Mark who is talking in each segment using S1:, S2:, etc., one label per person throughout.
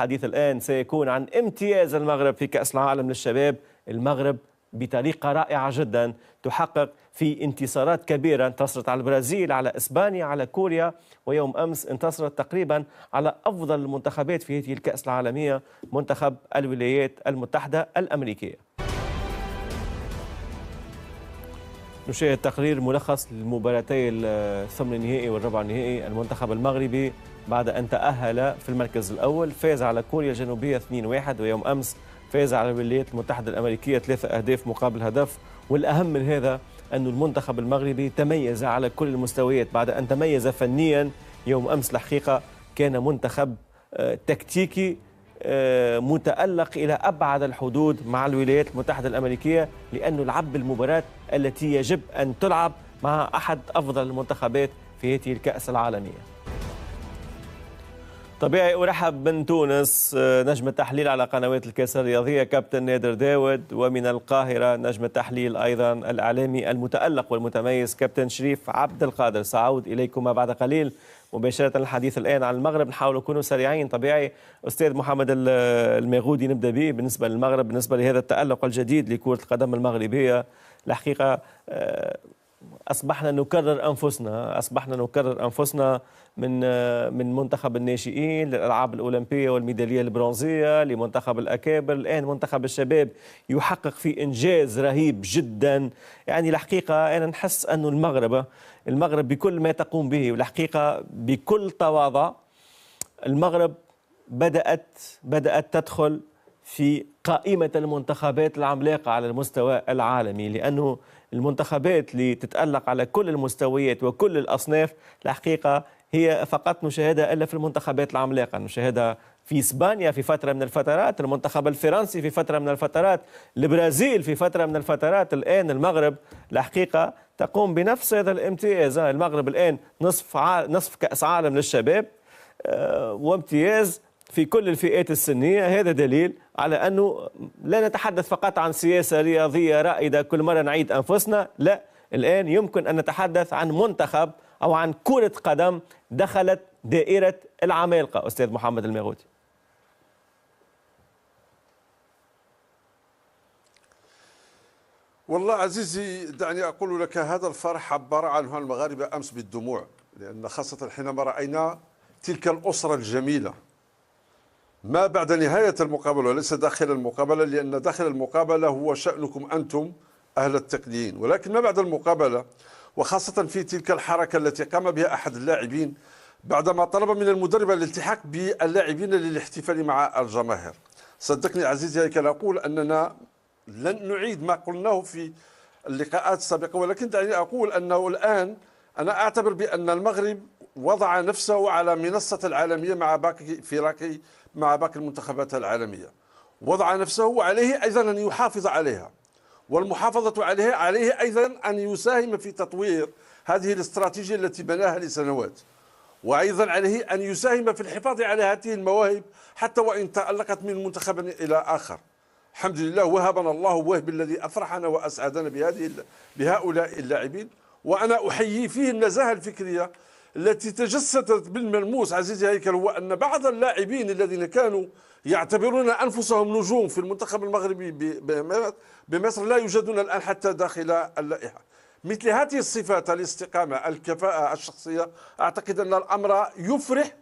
S1: الحديث الآن سيكون عن امتياز المغرب في كأس العالم للشباب. المغرب بطريقة رائعة جدا تحقق في انتصارات كبيرة، انتصرت على البرازيل، على إسبانيا، على كوريا، ويوم أمس انتصرت تقريبا على أفضل المنتخبات في هذه الكأس العالمية، منتخب الولايات المتحدة الأمريكية. نشاهد تقرير ملخص للمباراتي الثمن النهائي والربع النهائي. المنتخب المغربي بعد أن تأهل في المركز الأول فاز على كوريا الجنوبية 2-1، ويوم أمس فاز على الولايات المتحدة الأمريكية 3 أهداف مقابل هدف. والأهم من هذا أن المنتخب المغربي تميز على كل المستويات بعد أن تميز فنيا يوم أمس. الحقيقة كان منتخب تكتيكي متألق إلى أبعد الحدود مع الولايات المتحدة الأمريكية، لأنه لعب المباراة التي يجب أن تلعب مع أحد أفضل المنتخبات في هذه الكأس العالمية. طبيعي أرحب من تونس نجم التحليل على قنوات الكاس الرياضية كابتن نادر داود، ومن القاهرة نجم التحليل أيضا الإعلامي المتألق والمتميز كابتن شريف عبد القادر. سأعود إليكم بعد قليل مباشرة. الحديث الآن عن المغرب، نحاول نكونوا سريعين. طبيعي أستاذ محمد الميغودي نبدأ به بالنسبة للمغرب، بالنسبة لهذا التألق الجديد لكرة القدم المغربية. الحقيقة أصبحنا نكرر أنفسنا من منتخب الناشئين للألعاب الأولمبية والميدالية البرونزية لمنتخب الأكابر، الآن منتخب الشباب يحقق في إنجاز رهيب جدا. يعني الحقيقة أنا نحس أن المغرب بكل ما تقوم به، والحقيقة بكل تواضع المغرب بدأت تدخل في قائمة المنتخبات العملاقة على المستوى العالمي، لأنه المنتخبات اللي تتألق على كل المستويات وكل الأصناف الحقيقة هي فقط نشاهدها إلا في المنتخبات العملاقة. نشاهدها في إسبانيا في فترة من الفترات، المنتخب الفرنسي في فترة من الفترات، البرازيل في فترة من الفترات. الآن المغرب الحقيقة تقوم بنفس هذا الامتياز. المغرب الآن نصف كأس عالم للشباب وامتياز في كل الفئات السنية. هذا دليل على أنه لا نتحدث فقط عن سياسة رياضية رائدة كل مرة نعيد أنفسنا، لا، الآن يمكن أن نتحدث عن منتخب أو عن كرة قدم دخلت دائرة العمالقة. أستاذ محمد الميغودي.
S2: والله عزيزي دعني أقول لك هذا الفرح عبر عنه المغاربة أمس بالدموع، لأن خاصة حينما رأينا تلك الأسرة الجميلة ما بعد نهاية المقابلة وليس داخل المقابلة، لأن داخل المقابلة هو شأنكم أنتم أهل التقنيين، ولكن ما بعد المقابلة وخاصة في تلك الحركة التي قام بها أحد اللاعبين بعدما طلب من المدرب الالتحاق باللاعبين للاحتفال مع الجماهير. صدقني عزيزي هيك أقول أننا لن نعيد ما قلناه في اللقاءات السابقة، ولكن دعني أقول أنه الآن أنا أعتبر بأن المغرب وضع نفسه على منصة العالمية مع باقي المنتخبات العالمية، وضع نفسه وعليه أيضا أن يحافظ عليها، والمحافظة عليه أيضا أن يساهم في تطوير هذه الاستراتيجية التي بناها لسنوات، وأيضا عليه أن يساهم في الحفاظ على هذه المواهب حتى وإن تألقت من منتخب إلى آخر. الحمد لله وهبنا الله وهب الذي أفرحنا وأسعدنا بهؤلاء اللاعبين، وأنا أحيي فيه النزاهة الفكرية التي تجسدت بالملموس عزيزي هيكل، هو أن بعض اللاعبين الذين كانوا يعتبرون أنفسهم نجوم في المنتخب المغربي بمصر لا يوجدون الآن حتى داخل اللائحة. مثل هذه الصفات، الاستقامة، الكفاءة الشخصية، أعتقد أن الأمر يفرح،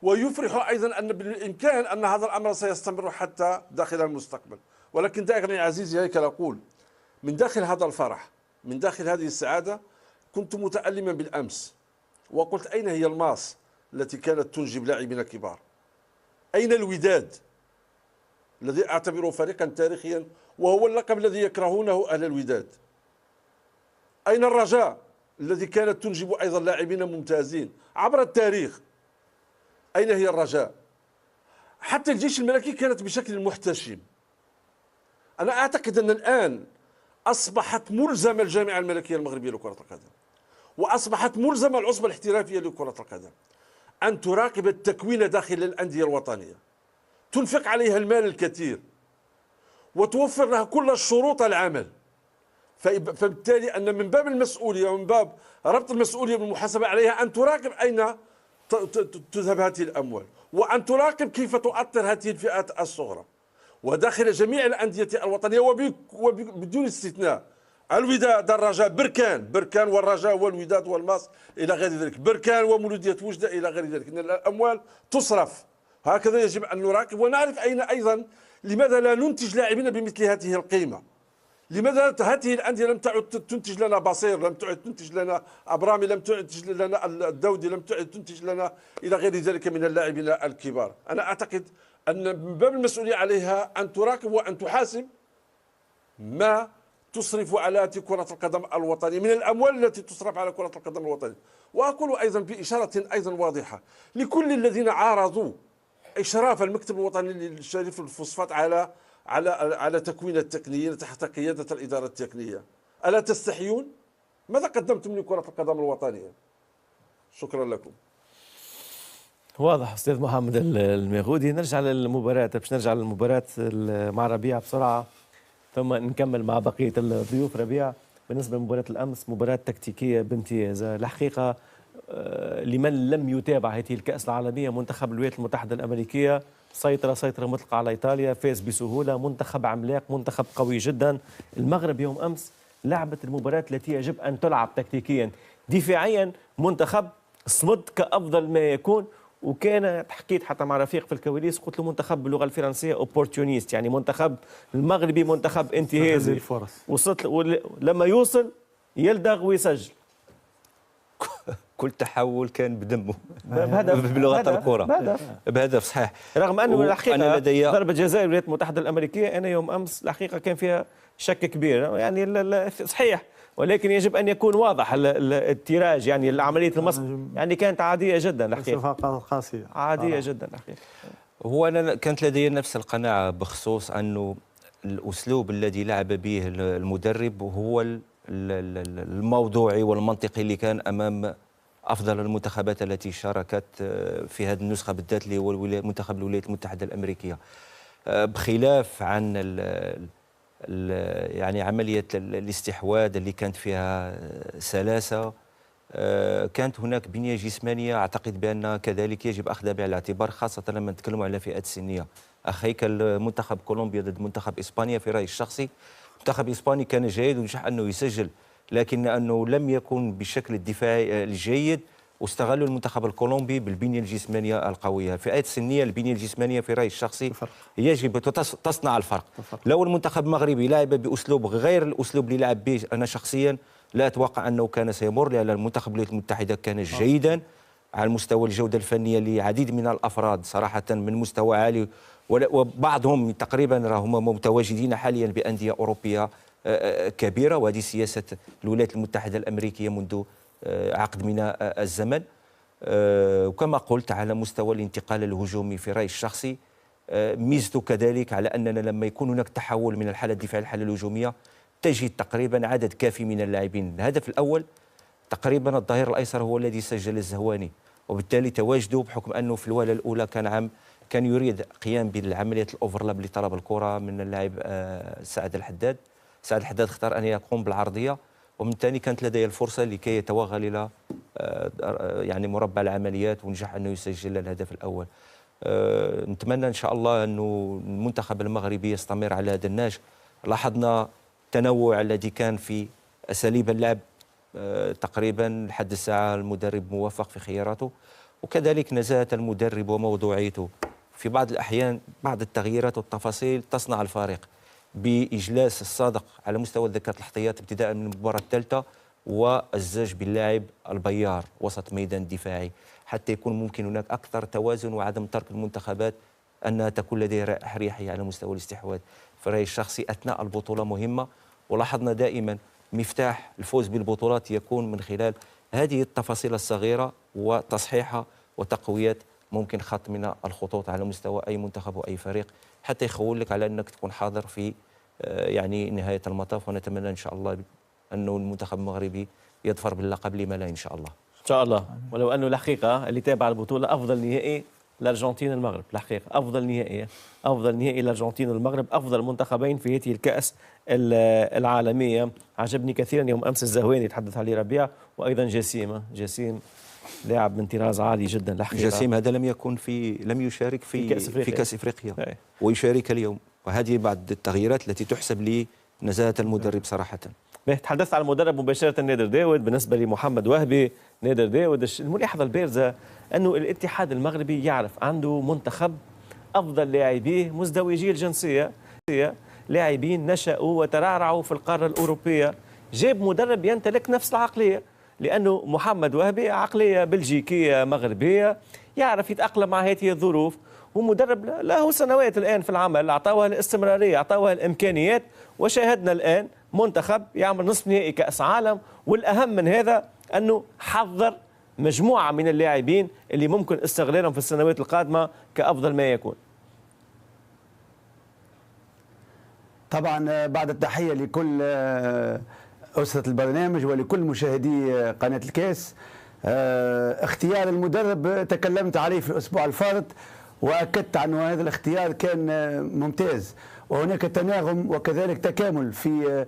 S2: ويفرح أيضا أن بالإمكان أن هذا الأمر سيستمر حتى داخل المستقبل. ولكن دائما عزيزي هيكل أقول من داخل هذا الفرح، من داخل هذه السعادة، كنت متألما بالأمس وقلت أين هي الماس التي كانت تنجب لاعبين كبار؟ أين الوداد الذي أعتبره فريقا تاريخيا وهو اللقب الذي يكرهونه أهل الوداد؟ أين الرجاء الذي كانت تنجب أيضا لاعبين ممتازين عبر التاريخ؟ أين هي الرجاء؟ حتى الجيش الملكي كانت بشكل محتشم. أنا أعتقد أن الآن أصبحت ملزمة الجامعة الملكية المغربية لكرة القدم، وأصبحت ملزمة العصبة الاحترافية لكرة القدم أن تراقب التكوين داخل الأندية الوطنية، تنفق عليها المال الكثير وتوفر لها كل الشروط العمل. فبالتالي أن من باب المسؤولية ومن باب ربط المسؤولية بالمحاسبة عليها أن تراقب أين تذهب هذه الأموال، وأن تراقب كيف تؤثر هذه الفئات الصغرى وداخل جميع الأندية الوطنية وبدون استثناء. الوداد، الرجاء، بركان والرجاء والوداد والماس إلى غير ذلك، بركان ومولودية وجدة إلى غير ذلك، إن الأموال تصرف. هكذا يجب أن نراقب ونعرف أيضا لماذا لا ننتج لاعبين بمثل هذه القيمة. لماذا هذه الأندية لم تعد تنتج لنا بصير، لم تعد تنتج لنا أبرامي، لم تعد تنتج لنا الدودي، لم تعد تنتج لنا إلى غير ذلك من اللاعبين الكبار. أنا أعتقد أن من باب المسؤولية عليها أن تراقب وأن تحاسب ما تصرف على كرة القدم الوطنية من الأموال التي تصرف على كرة القدم الوطنية. وأقول أيضا بإشارة أيضا واضحة لكل الذين عارضوا إشراف المكتب الوطني للشريف الفوسفات على تكوين التقنيين تحت قيادة الإدارة التقنية، ألا تستحيون؟ ماذا قدمتم لكرة القدم الوطنية؟ شكرا لكم.
S1: واضح أستاذ محمد الميغودي. نرجع للمباراة، باش نرجع للمباراة مع ربيع بسرعة ثم نكمل مع بقية الضيوف. ربيع، بالنسبة لمباراة الأمس، مباراة تكتيكية بامتياز الحقيقة. لمن لم يتابع هذه الكأس العالمية، منتخب الولايات المتحدة الأمريكية سيطرة مطلقة على إيطاليا، فاز بسهولة، منتخب عملاق، منتخب قوي جدا. المغرب يوم أمس لعبت المباراة التي يجب أن تلعب تكتيكيا دفاعيا، منتخب صمد كأفضل ما يكون. وكان حكيت حتى مع رفيق في الكواليس، قلت له منتخب باللغة الفرنسية اوبورتونيست، يعني منتخب المغربي منتخب انتهازي، وصلت لما يوصل يلدغ ويسجل.
S3: كل تحول كان بدمه بلغه الكره بهدف صحيح،
S1: رغم انه الحقيقه ضربه جزاء الولايات المتحده الامريكيه انا يوم امس الحقيقه كان فيها شك كبير، يعني صحيح، ولكن يجب ان يكون واضح التيراج، يعني عمليه المص يعني كانت عاديه جدا الحقيقه،
S4: قاسيه
S1: عاديه جدا الحقيقه.
S3: هو انا كانت لدي نفس القناعه بخصوص انه الاسلوب الذي لعب به المدرب هو الموضوعي والمنطقي اللي كان امام افضل المنتخبات التي شاركت في هذه النسخه بالذات، اللي هو منتخب الولايات المتحده الامريكيه، بخلاف عن يعني عمليه الاستحواذ اللي كانت فيها سلاسه. كانت هناك بنيه جسمانيه اعتقد بان كذلك يجب اخذها بعين الاعتبار، خاصه لما نتكلموا على فئات السنيه. اخيك منتخب كولومبيا ضد منتخب اسبانيا، في رايي الشخصي منتخب اسبانيا كان جيد ونجح انه يسجل، لكن انه لم يكن بالشكل الدفاعي الجيد، واستغلوا المنتخب الكولومبي بالبنيه الجسمانيه القويه. الفئات السنيه البنيه الجسمانيه في رايي الشخصي يجب تصنع الفرق. لو المنتخب المغربي لعب باسلوب غير الاسلوب اللي لعب به، انا شخصيا لا اتوقع انه كان سيمر، لان المنتخب الولايات المتحده كان جيدا على مستوى الجوده الفنيه لعديد من الافراد صراحه من مستوى عالي، وبعضهم تقريبا راهم متواجدين حاليا بانديه اوروبيه كبيره، وهذه سياسه الولايات المتحده الامريكيه منذ عقد من الزمن. وكما قلت على مستوى الانتقال الهجومي في رايي الشخصي ميزته كذلك على اننا لما يكون هناك تحول من الحاله الدفاعيه للحاله الهجوميه تجد تقريبا عدد كافي من اللاعبين. الهدف الاول تقريبا الظهير الايسر هو الذي سجل الزهواني، وبالتالي تواجده بحكم انه في الوهله الاولى كان يريد قيام بالعمليه الاوفرلاب لطلب الكره من اللاعب سعد الحداد. سعد الحداد اختار ان يقوم بالعرضيه، ومن ثاني كانت لديه الفرصه لكي يتوغل الى يعني مربع العمليات ونجح انه يسجل الهدف الاول. نتمنى ان شاء الله انه المنتخب المغربي يستمر على هذا النهج. لاحظنا التنوع الذي كان في اساليب اللعب، تقريبا لحد الساعه المدرب موفق في خياراته، وكذلك نزاهه المدرب وموضوعيته. في بعض الاحيان بعض التغييرات والتفاصيل تصنع الفارق، باجلاس الصادق على مستوى الذكاء الاحتياطي ابتداء من المباراه الثالثه، والزج باللاعب البيار وسط ميدان دفاعي، حتى يكون ممكن هناك اكثر توازن وعدم ترك المنتخبات انها تكون لديها اريحيه على مستوى الاستحواذ. في رايي الشخصي اثناء البطوله مهمه، ولاحظنا دائما مفتاح الفوز بالبطولات يكون من خلال هذه التفاصيل الصغيره وتصحيحها وتقويه ممكن خط من الخطوط على مستوى اي منتخب واي فريق، حتى يخول لك على انك تكون حاضر في يعني نهايه المطاف. ونتمنى ان شاء الله انه المنتخب المغربي يظفر باللقب، لما لا ان شاء الله.
S1: ان شاء الله. ولو انه الحقيقه اللي تابع البطوله افضل نهائي الارجنتين المغرب، الحقيقه افضل نهائي الارجنتين والمغرب، افضل منتخبين في هذه الكاس العالميه. عجبني كثيرا يوم امس الزهواني تحدث عليه ربيع، وايضا جسيم لاعب من طراز عالي جدا الحقيقه.
S3: جسيم هذا لم يشارك في كأس افريقيا ويشارك اليوم، وهذه بعض التغييرات التي تحسب لنزاهة المدرب صراحة.
S1: تحدثت عن المدرب مباشرة نادر داود. بالنسبة لمحمد وهبي، نادر داود الملاحظة البارزة أنه الاتحاد المغربي يعرف عنده منتخب أفضل لاعبيه مزدوجي الجنسية، لاعبين نشأوا وترعرعوا في القارة الأوروبية. جاب مدرب يمتلك نفس العقلية، لأنه محمد وهبي عقلية بلجيكية مغربية، يعرف يتأقلم مع هذه الظروف، ومدرب له سنوات الآن في العمل، أعطاها الاستمرارية، أعطاها الإمكانيات، وشاهدنا الآن منتخب يعمل نصف نهائي كأس عالم. والأهم من هذا أنه حضر مجموعة من اللاعبين اللي ممكن استغلالهم في السنوات القادمة كأفضل ما يكون.
S4: طبعا بعد التحية لكل أسرة البرنامج ولكل مشاهدي قناة الكاس، اختيار المدرب تكلمت عليه في الأسبوع الفارط وأكدت أن هذا الاختيار كان ممتاز، وهناك تناغم وكذلك تكامل في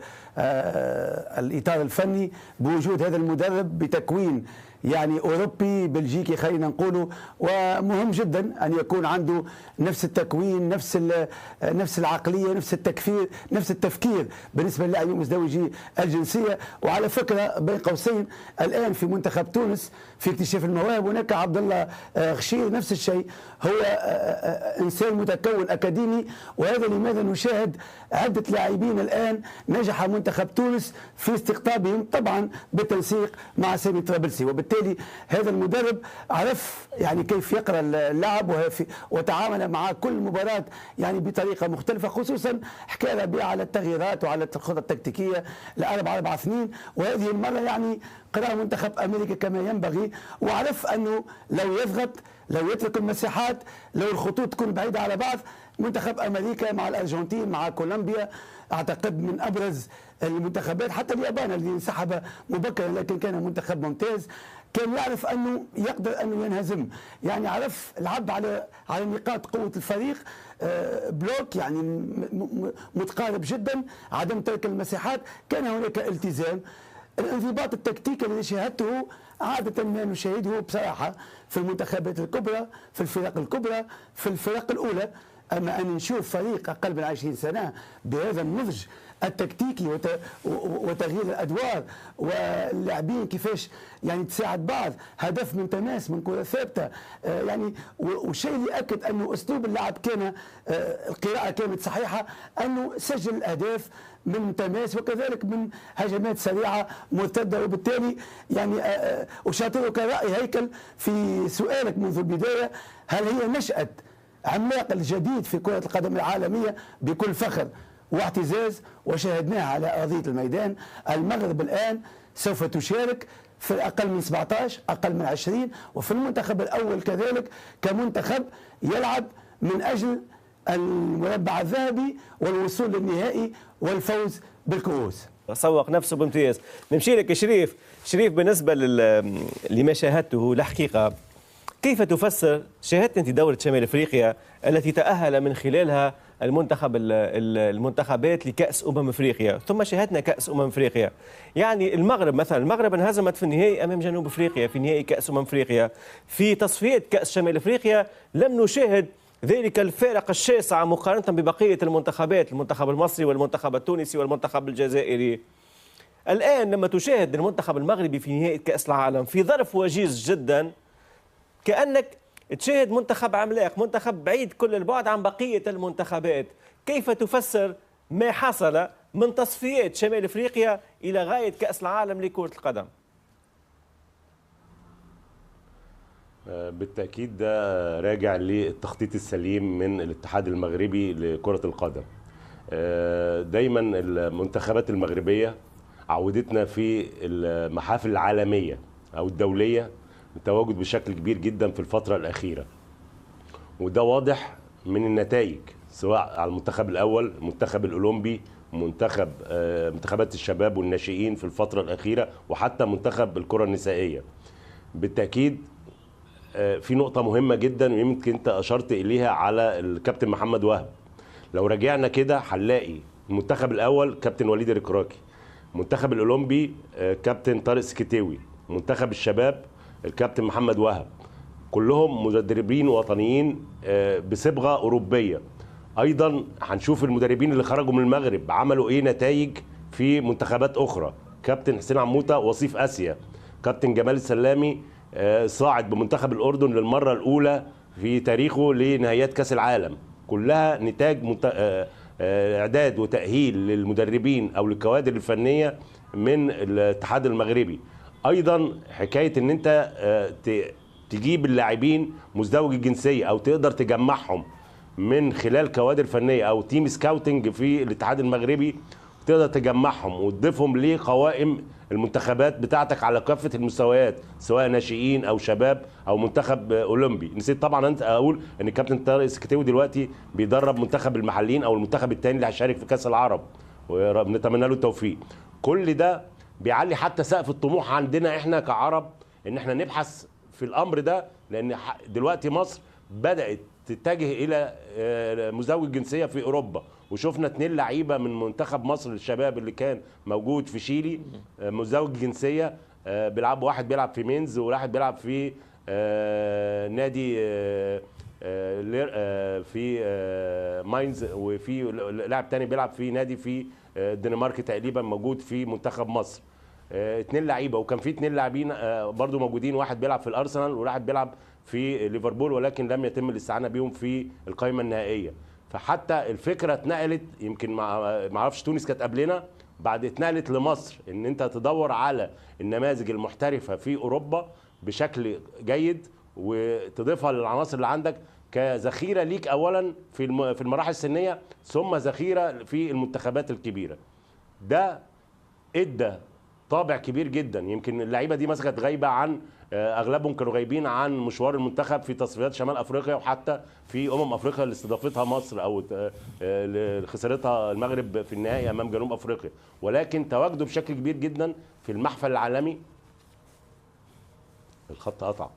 S4: الإطار الفني بوجود هذا المدرب بتكوين يعني أوروبي بلجيكي خلينا نقوله. ومهم جدا أن يكون عنده نفس التكوين، نفس العقلية، نفس التفكير بالنسبة للاعبين مزدوجي الجنسية. وعلى فكرة بين قوسين الآن في منتخب تونس في اكتشاف المواهب هناك عبد الله غشير نفس الشيء، هو إنسان متكون أكاديمي. وهذا لماذا نشاهد عدة لاعبين الآن نجح منتخب تونس في استقطابهم طبعا بالتنسيق مع سامي طرابلسي. وبالتالي هذا المدرب عرف يعني كيف يقرأ اللعب وتعامل مع كل مباراة يعني بطريقة مختلفة، خصوصا حكى بها على التغييرات وعلى الخطط التكتيكية ل4-4-2. وهذه المرة يعني قرأ منتخب أمريكا كما ينبغي، وعرف أنه لو يضغط، لو يترك المساحات، لو الخطوط تكون بعيدة على بعض، منتخب أمريكا مع الأرجنتين مع كولومبيا أعتقد من أبرز المنتخبات، حتى اليابان اللي انسحب مبكرا لكن كان منتخب ممتاز، كان يعرف أنه يقدر أنه ينهزم. يعني عرف العب على نقاط قوة الفريق، بلوك يعني متقارب جدا، عدم ترك المساحات، كان هناك التزام. الانضباط التكتيكي الذي شاهدته عادة ما نشاهده بصراحة في المنتخبات الكبرى، في الفرق الكبرى، في الفرق الأولى. أما أن نشوف فريق أقل من 20 سنة بهذا النضج التكتيكي وتغيير الأدوار واللاعبين كيفاش يعني تساعد بعض، هدف من تماس من كرة ثابتة، يعني والشيء اللي أكد أنه أسلوب اللعب كان القراءة كانت صحيحة، أنه سجل الأهداف من تماس وكذلك من هجمات سريعة مرتدة. وبالتالي يعني أشاطرك رأي هيكل في سؤالك منذ البداية، هل هي نشأة عملاق الجديد في كرة القدم العالمية؟ بكل فخر واعتزاز وشاهدناها على أرضية الميدان. المغرب الآن سوف تشارك في أقل من 17 أقل من 20 وفي المنتخب الأول كذلك كمنتخب يلعب من أجل المربع الذهبي والوصول للنهائي والفوز بالكؤوس.
S1: سوق نفسه بامتياز. نمشي لك شريف. بالنسبة لما شاهدته الحقيقة، كيف تفسر شاهدت أنت دورة شمال أفريقيا التي تأهل من خلالها المنتخبات لكأس أفريقيا، ثم شاهدنا كأس أفريقيا. يعني المغرب مثلا، المغرب انهزمت في النهائي أمام جنوب أفريقيا في نهائي كأس أفريقيا. في تصفية كأس شمال أفريقيا لم نشاهد ذلك الفارق الشاسع مقارنة ببقية المنتخبات، المنتخب المصري والمنتخب التونسي والمنتخب الجزائري. الآن لما تشاهد المنتخب المغربي في نهائي كأس العالم في ظرف وجيز جدا، كأنك تشاهد منتخب عملاق، منتخب بعيد كل البعد عن بقية المنتخبات. كيف تفسر ما حصل من تصفيات شمال أفريقيا إلى غاية كأس العالم لكرة القدم؟
S5: بالتأكيد ده راجع للتخطيط السليم من الاتحاد المغربي لكرة القدم. دايما المنتخبات المغربية عودتنا في المحافل العالمية أو الدولية التواجد بشكل كبير جدا في الفترة الأخيرة، وده واضح من النتائج سواء على المنتخب الأول، المنتخب الأولمبي، منتخبات الشباب والناشئين في الفترة الأخيرة، وحتى منتخب الكرة النسائية. بالتأكيد في نقطة مهمة جدا ويمكن أنت أشرت إليها على الكابتن محمد وهب. لو رجعنا كده هنلاقي المنتخب الأول كابتن وليد الركراكي، المنتخب الأولمبي كابتن طارق سكتاوي، منتخب الشباب الكابتن محمد وهب، كلهم مدربين وطنيين بصبغه اوروبيه. ايضا هنشوف المدربين اللي خرجوا من المغرب عملوا ايه نتائج في منتخبات اخرى. كابتن حسين عموته وصيف اسيا، كابتن جمال السلامي صاعد بمنتخب الاردن للمره الاولى في تاريخه لنهائيات كاس العالم. كلها نتاج اعداد وتاهيل للمدربين او للكوادر الفنيه من الاتحاد المغربي. ايضا حكايه ان انت تجيب اللاعبين مزدوج الجنسيه او تقدر تجمعهم من خلال كوادر فنيه او تيم سكاوتنج في الاتحاد المغربي، تقدر تجمعهم وتضيفهم لقوائم المنتخبات بتاعتك على كافه المستويات، سواء ناشئين او شباب او منتخب اولمبي. نسيت طبعا انت اقول ان الكابتن طارق السكتاوي دلوقتي بيدرب منتخب المحليين او المنتخب الثاني اللي هيشارك في كاس العرب، ونتمنى له التوفيق. كل ده بيعلي حتى سقف الطموح عندنا احنا كعرب ان احنا نبحث في الامر ده، لان دلوقتي مصر بدات تتجه الى مزدوج الجنسيه في اوروبا، وشفنا 2 لعيبه من منتخب مصر الشباب اللي كان موجود في شيلي مزدوج الجنسيه بيلعب، واحد بيلعب في مينز وواحد بيلعب في نادي في ماينز، وفي لاعب تاني بيلعب في نادي في الدنمارك تقريبا موجود في منتخب مصر. 2 لعيبه، وكان في 2 لاعبين برضو موجودين، واحد بيلعب في الارسنال وواحد بيلعب في ليفربول، ولكن لم يتم الاستعانه بيهم في القائمه النهائيه. فحتى الفكره اتنقلت، يمكن ما اعرفش تونس كانت قبلنا، بعد اتنقلت لمصر ان انت تدور على النماذج المحترفه في اوروبا بشكل جيد وتضيفها للعناصر اللي عندك كذخيره ليك اولا في المراحل السنيه، ثم ذخيره في المنتخبات الكبيره. ده ادى طابع كبير جدا. يمكن اللعيبه دي مثلا كانت غايبه عن، اغلبهم كانوا غايبين عن مشوار المنتخب في تصفيات شمال افريقيا، وحتى في افريقيا اللي استضافتها مصر او اللي خسرتها المغرب في النهائي امام جنوب افريقيا، ولكن تواجدوا بشكل كبير جدا في المحفل العالمي. الخط قطع.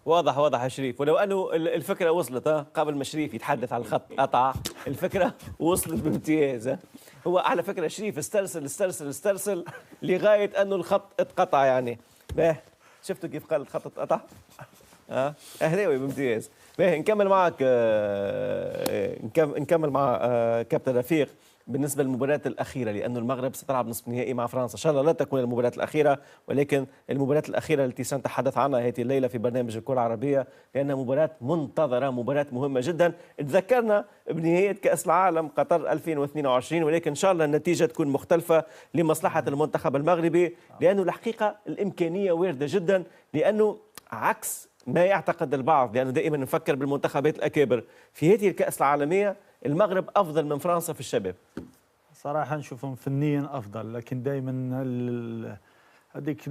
S1: واضح يا شريف، ولو انه الفكره وصلت قبل ما شريف يتحدث عن الخط قطع، الفكره وصلت بامتياز. هو على فكره شريف استرسل لغايه انه الخط اتقطع يعني. باه شفتوا كيف قال الخط اتقطع؟ اهلاوي بامتياز. باه نكمل مع كابتن رفيق بالنسبة للمباراة الأخيرة، لأن المغرب ستلعب نصف نهائي مع فرنسا. إن شاء الله لا تكون المباراة الأخيرة، ولكن المباراة الأخيرة التي سنتحدث عنها هذه الليلة في برنامج الكرة العربية، لأنها مباراة منتظرة، مباراة مهمة جدا. تذكرنا بنهاية كأس العالم قطر 2022، ولكن إن شاء الله النتيجة تكون مختلفة لمصلحة المنتخب المغربي، لأنه الحقيقة الإمكانية واردة جدا، لأنه عكس ما يعتقد البعض، لأنه دائما نفكر بالمنتخبات الأكابر في هذه الكأس العالمية المغرب أفضل من فرنسا في الشباب.
S6: صراحة نشوفهم فنيا أفضل، لكن دائما هذيك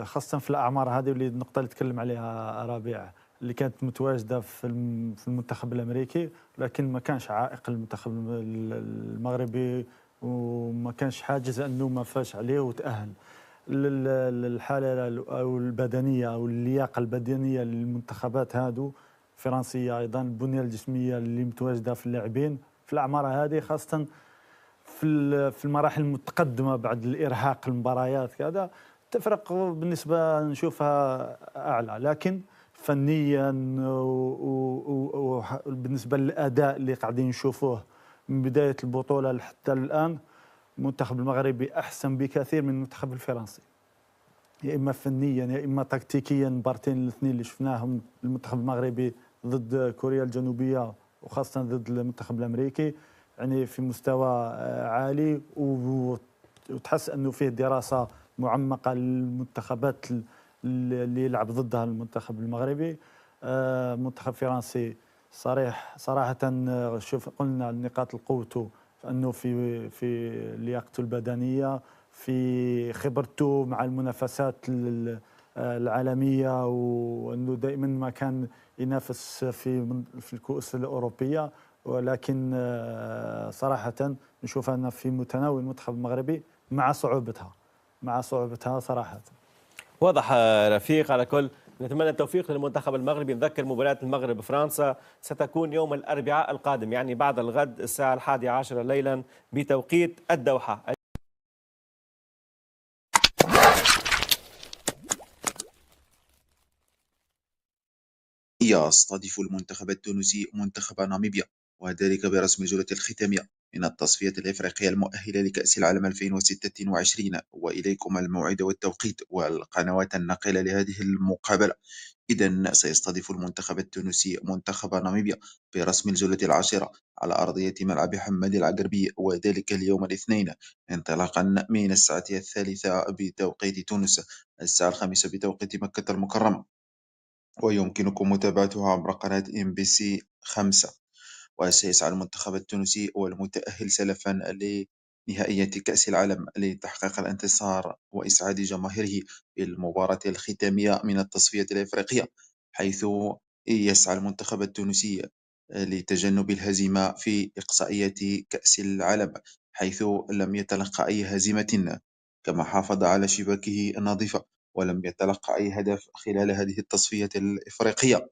S6: خاصة في الأعمار هذه، واللي النقطة اللي تكلم عليها ربيع اللي كانت متواجدة في المنتخب الأمريكي، لكن ما كانش عائق المنتخب المغربي، وما كانش حاجز أنه ما فاش عليه وتأهل. الحالة أو البدنية أو اللياقة البدنية للمنتخبات هادو فرنسية، أيضا البنية الجسمية اللي متواجدة في اللاعبين في الأعمار هذه، خاصة في المراحل المتقدمة بعد الإرهاق المباريات كذا، تفرق بالنسبة نشوفها أعلى. لكن فنيا وبالنسبة للأداء اللي قاعدين نشوفوه من بداية البطولة حتى الآن، المنتخب المغربي أحسن بكثير من المنتخب الفرنسي، يا إما فنيا يا إما تكتيكيا. المبارتين الاثنين اللي شفناهم المنتخب المغربي ضد كوريا الجنوبية وخاصة ضد المنتخب الأمريكي، يعني في مستوى عالي، وتحس أنه فيه دراسة معمقة للمنتخبات اللي يلعب ضدها المنتخب المغربي. منتخب فرنسي صراحة شوف قلنا نقاط القوة أنه في لياقته البدنية، في خبرته مع المنافسات العالمية، وأنه دائما ما كان ينافس في الكؤوس الأوروبية. ولكن صراحة نشوف أنه في متناول المنتخب المغربي مع صعوبتها صراحة.
S1: واضح رفيق. على كل نتمنى التوفيق للمنتخب المغربي. نذكر مباراة المغرب فرنسا ستكون يوم الأربعاء القادم، يعني بعد الغد الساعة 11 ليلا بتوقيت الدوحة.
S7: يستضيف المنتخب التونسي منتخب ناميبيا، وذلك برسم الجولة الختامية من التصفية الإفريقية المؤهلة لكأس العالم 2026. وإليكم الموعد والتوقيت والقنوات الناقلة لهذه المقابلة. إذن سيستضيف المنتخب التونسي منتخب ناميبيا برسم الجولة العاشرة على أرضية ملعب حماد العقربي، وذلك اليوم الاثنين انطلاقا من الساعة 3 بتوقيت تونس، الساعة 5 بتوقيت مكة المكرمة، ويمكنكم متابعتها عبر قناة MBC 5. وسيسعى المنتخب التونسي والمتأهل سلفا لنهائية كأس العالم لتحقيق الانتصار وإسعاد جماهيره في المباراة الختامية من التصفية الإفريقية، حيث يسعى المنتخب التونسي لتجنب الهزيمة في إقصائية كأس العالم، حيث لم يتلقى أي هزيمة، كما حافظ على شباكه النظيفة ولم يتلقى أي هدف خلال هذه التصفية الإفريقية.